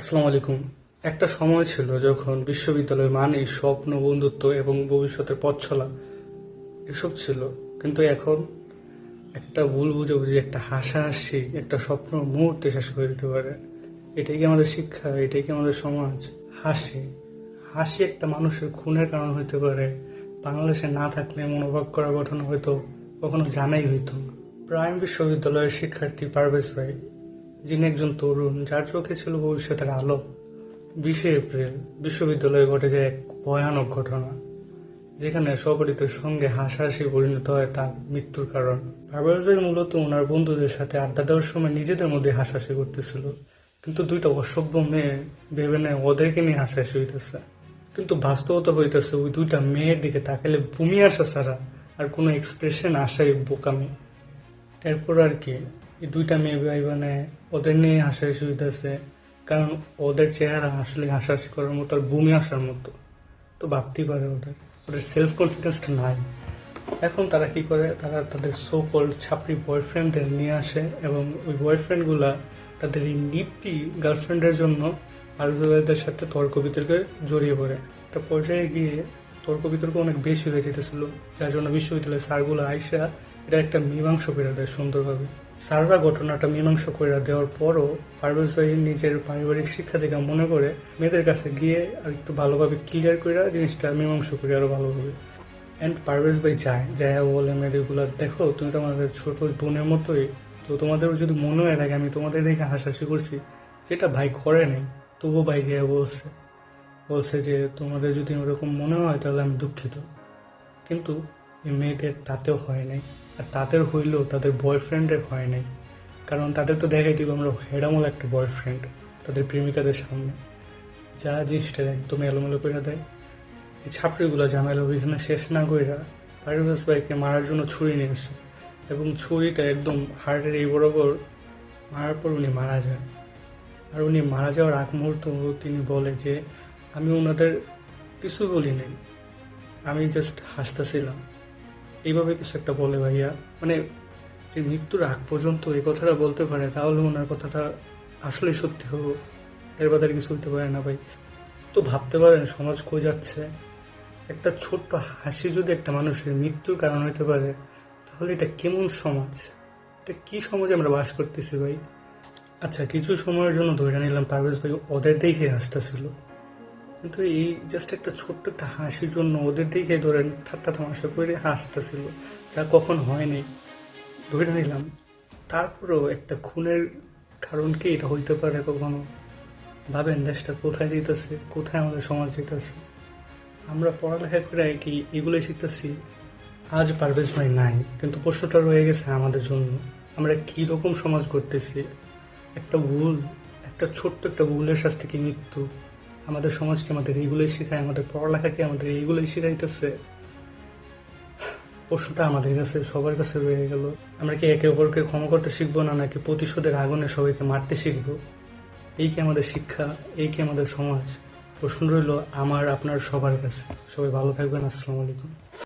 আসসালামু আলাইকুম। একটা সময় ছিল যখন বিশ্ববিদ্যালয় মানেই স্বপ্ন, বন্ধুত্ব এবং ভবিষ্যতের পথ চলা এসব ছিল। কিন্তু এখন একটা ভুল বুঝাবুঝি, একটা হাসাহাসি, একটা স্বপ্ন মুহূর্তে শেষ করে দিতে পারে। এটাই কি আমাদের শিক্ষা? এটাই কি আমাদের সমাজ? হাসি হাসি একটা মানুষের খুনের কারণ হইতে পারে। বাংলাদেশে না থাকলে মনোভাব করা ঘটনা হয়তো কখনো জানাই হইতো না। প্রাইম বিশ্ববিদ্যালয়ের শিক্ষার্থী পারভেজ ভাই, যিনি একজন তরুণ যার চোখে ছিল ভবিষ্যতের আলো। 20শে এপ্রিল বিশ্ববিদ্যালয়ে ঘটে যায় এক ভয়ানক ঘটনা, যেখানে সহপাঠীদের সঙ্গে হাসাহাসি পরিণত হয় তার মৃত্যুর কারণ। পারভেজের মূলত ওনার বন্ধুদের সাথে আড্ডা দেওয়ার সময় নিজেদের মধ্যে হাসাহাসি করতেছিল, কিন্তু দুইটা অসভ্য মেয়ে ভেবে নেয় ওদেরকে নিয়ে হাসাহাসি হইতেছে। কিন্তু বাস্তবতা হইতেছে ওই দুইটা মেয়ের দিকে তাকালে বমি আসা ছাড়া আর কোনো এক্সপ্রেশন আসাই বোকামি। এরপর আর কি, এই দুইটা মেয়ে ভাইবা নেয় ওদের নিয়ে হাসাহাসি হইতেছে, কারণ ওদের চেহারা আসলে হাসাহাসি করার মতো আর বমি আসার মতো। তো ভাবতেই পারে ওদের ওদের সেলফ কনফিডেন্সটা নাই। এখন তারা কি করে, তারা তাদের সো কল্ড ছাপড়ি বয়ফ্রেন্ডদের নিয়ে আসে এবং ওই বয়ফ্রেন্ডগুলা তাদের এই নিপি গার্লফ্রেন্ডের জন্য আরেকজনের সাথে তর্ক বিতর্কে জড়িয়ে পড়ে। একটা পর্যায়ে গিয়ে তর্ক বিতর্ক অনেক বেশি হয়ে যেতেছিল, যার জন্য বিশ্ববিদ্যালয়ের স্যারগুলো আইসা এটা একটা মীমাংসা করে দেয় সুন্দরভাবে। স্যাররা ঘটনাটা মীমাংসা করে দেওয়ার পরও পারভেজ ভাই নিজের পারিবারিক শিক্ষা থেকে মনে করে মেয়েদের কাছে গিয়ে আর একটু ভালোভাবে ক্লিয়ার করে জিনিসটা মীমাংসা করে আরো ভালোভাবে। অ্যান্ড পারভেজ ভাই যায় বলে মেয়েদেরগুলো, দেখো তুমি তো আমাদের ছোট বোনের মতোই, তো তোমাদের যদি মনে হয় থাকে আমি তোমাদের দেখে হাসাহাসি করছি, যেটা ভাই করে নাই, তবুও ভাই যায় বলছে যে তোমাদের যদি ওরকম মনে হয় তাহলে আমি দুঃখিত। কিন্তু এই মেয়েদের তাতেও হয় নাই, আর তাদের হইলেও তাদের বয়ফ্রেন্ডের হয় নাই, কারণ তাদের তো দেখাই দিব আমরা হেডামল একটা বয়ফ্রেন্ড তাদের প্রেমিকাদের সামনে, যা জিনিসটা একদম এলোমেলো করে দেয়। এই ছাত্রীগুলো ঝামেলা ওইখানে শেষ না কইরা পারভেজ ভাইকে মারার জন্য ছুরি নিয়ে আসে, এবং ছুরিটা একদম হার্টের এই বরাবর মারার পর উনি মারা যান। আর উনি মারা যাওয়ার আগ মুহূর্ত তিনি বলে যে আমি ওনাদের কিছু বলি নাই, আমি জাস্ট হাসতেছিলাম, এইভাবে কিছু একটা বলে ভাইয়া। মানে যে মৃত্যুর আগ পর্যন্ত এই কথাটা বলতে পারে, তাহলে ওনার কথাটা আসলে সত্যি হবো, এর বাজারে কিছু হতে পারে না ভাই। তো ভাবতে পারেন সমাজ কই যাচ্ছে। একটা ছোট্ট হাসি যদি একটা মানুষের মৃত্যুর কারণ হতে পারে, তাহলে এটা কেমন সমাজ? এটা কি সমাজে আমরা বাস করতেছি ভাই? আচ্ছা, কিছু সময়ের জন্য ধরে নিলাম পারভেজ ভাই ওদের দেখে হাসতেছিল, কিন্তু এই জাস্ট একটা ছোট্ট একটা হাসির জন্য ওদের দিকে ধরেন ঠাট্টা তামাশা করে হাসতেছিল, যা কখন হয়নি ধরে নিলাম। তারপরেও একটা খুনের কারণ কি এটা হইতে পারে কখনো? ভাবেন দেশটা কোথায় যেতেছে, কোথায় আমাদের সমাজ যেতেছে। আমরা পড়ালেখা করে কি এগুলোই শিখতেছি? আজ পারভেজ ভাই নাই, কিন্তু প্রশ্নটা রয়ে গেছে আমাদের জন্য, আমরা কি রকম সমাজ করতেছি। একটা ভুল, একটা ছোট্ট একটা ভুলের শাস্তি কি মৃত্যু? আমাদের সমাজকে আমাদের এইগুলোই শেখায়, আমাদের পড়ালেখাকে আমাদের এইগুলোই শেখাইতেছে। প্রশ্নটা আমাদের কাছে সবার কাছে রয়ে গেল, আমরা কি একে অপরকে ক্ষমা করতে শিখবো না, নাকি প্রতিশোধের আগুনে সবাইকে মারতে শিখবো? এই কি আমাদের শিক্ষা? এই কি আমাদের সমাজ? প্রশ্ন রইল আমার আপনার সবার কাছে। সবাই ভালো থাকবেন। আসসালামু আলাইকুম।